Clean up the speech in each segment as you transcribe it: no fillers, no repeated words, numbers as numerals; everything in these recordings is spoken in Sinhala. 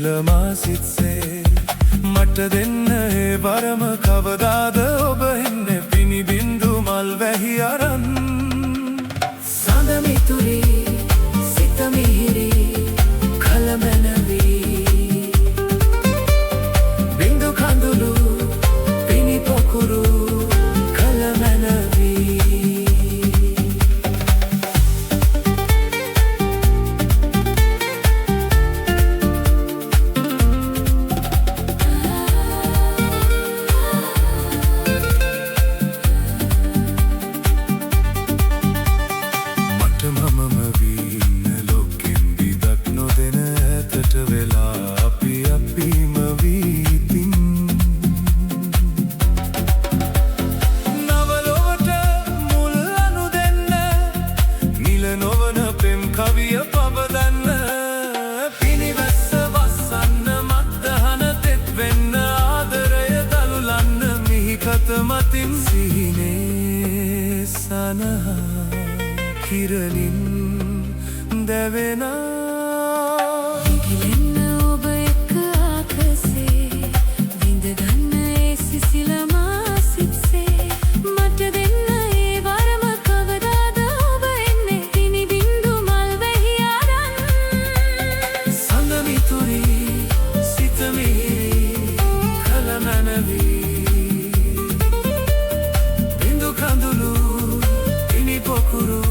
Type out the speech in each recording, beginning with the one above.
සිසිලමා සිත්සේ මට දෙන්න ඒ වරම කවදාද ඔබ එන්නේ පිනිබින්දු මල් වැහි අරන් සඳ මිතුරි සිත මිහිරි කලමැනවි බින්දු කඳුළු පිනි පොකුරු කලමැනවි මම වීන ලෝකෙන් බිදක් නොදෙන ඇතට වෙලා අපිම වීතින් නවලොවට මුල් අනු දෙන්න නිල නොවන පෙම් කවිය පවදන්න පිනිවැස්ස වස්සන්න මත්දහන තෙත් වෙන්න ආදරය දළුලන්න මිහිකත මතින් සිහිනේ සනහා කිරණින් දැවෙනා ඉගිලෙන්න ඔබ එක්ක ආකසේ විඳ ගන්න ඒ සිසිලමා සිත්සේ මට දෙන්න ඒ වරම කවදාද ඔබ එන්නේ පිනි බින්දු මල් වැහි අරන් සඳ මිතුරි සිත මිහිරි කලමැනවි බින්දු කඳුළු පිනි පොකුරු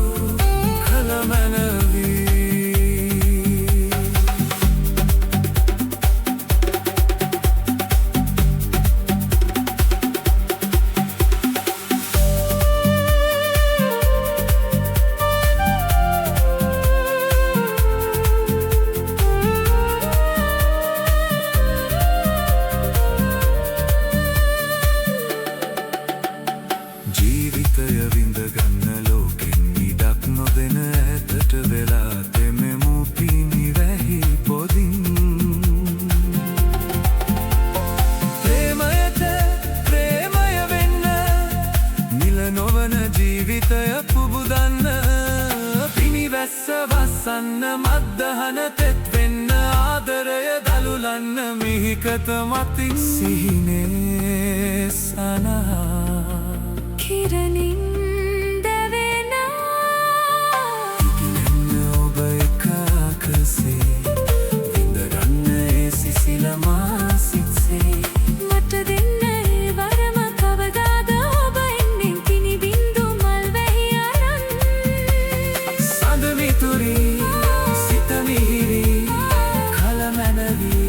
ජීවිතය විඳ ගන්න ලෝකෙන් ඉඩක් නොදෙන ඇතට වෙලා දෙමෙමු පිනි වැහි පොදින් ප්‍රේමයට ප්‍රේමය වෙන්න නිල නොවන ජීවිතය පුබුදන්න පිනිවැස්ස වස්සන්න මත්දහන තෙත් වෙන්න ආදරය දළුලන්න මිහිකත මතින් සිහිනේ සනහා කිරණින් දැවෙනා ඉගිලෙන්න ඔබ එක්ක ආකසේ විඳ ගන්න ඒ සිසිලමා සිත්සේ මට දෙන්න ඒ වරම කවදාද ඔබ එන්නේ පිනි බින්දු මල් වැහි අරන් සඳ මිතුරි සිත මිහිරි කලමැනවි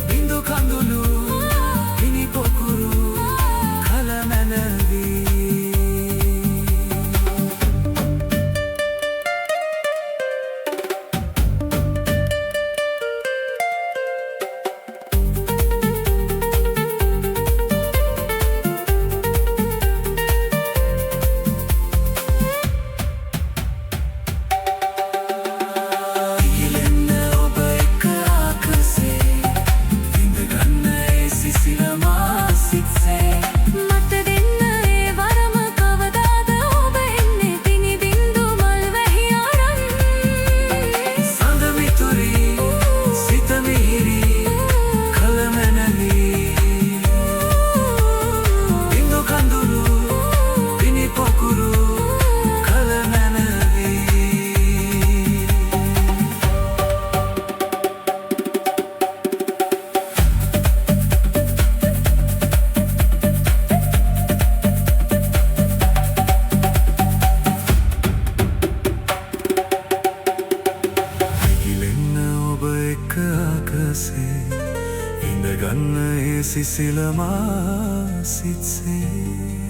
බින්දු කඳුළු පිනි පොකුරු කලමැනවි ඉගිලෙන්න ඔබ එක්ක ආකසේ විඳ ගන්න ඒ සිසිලමා සිත්සේ මට දෙන්න ඒ වරම කවදාද ඔබ එන්නේ පිනි බින්දු මල් වැහි අරන් සඳ මිතුරි සිත මිහිරි කලමැනවි බින්දු කඳුළු පිනි පොකුරු කලමැනවි ඉගිලෙන්න ඔබ එක්ක ආකසේ විඳ ගන්න ඒ සිසිලමා සිත්සේ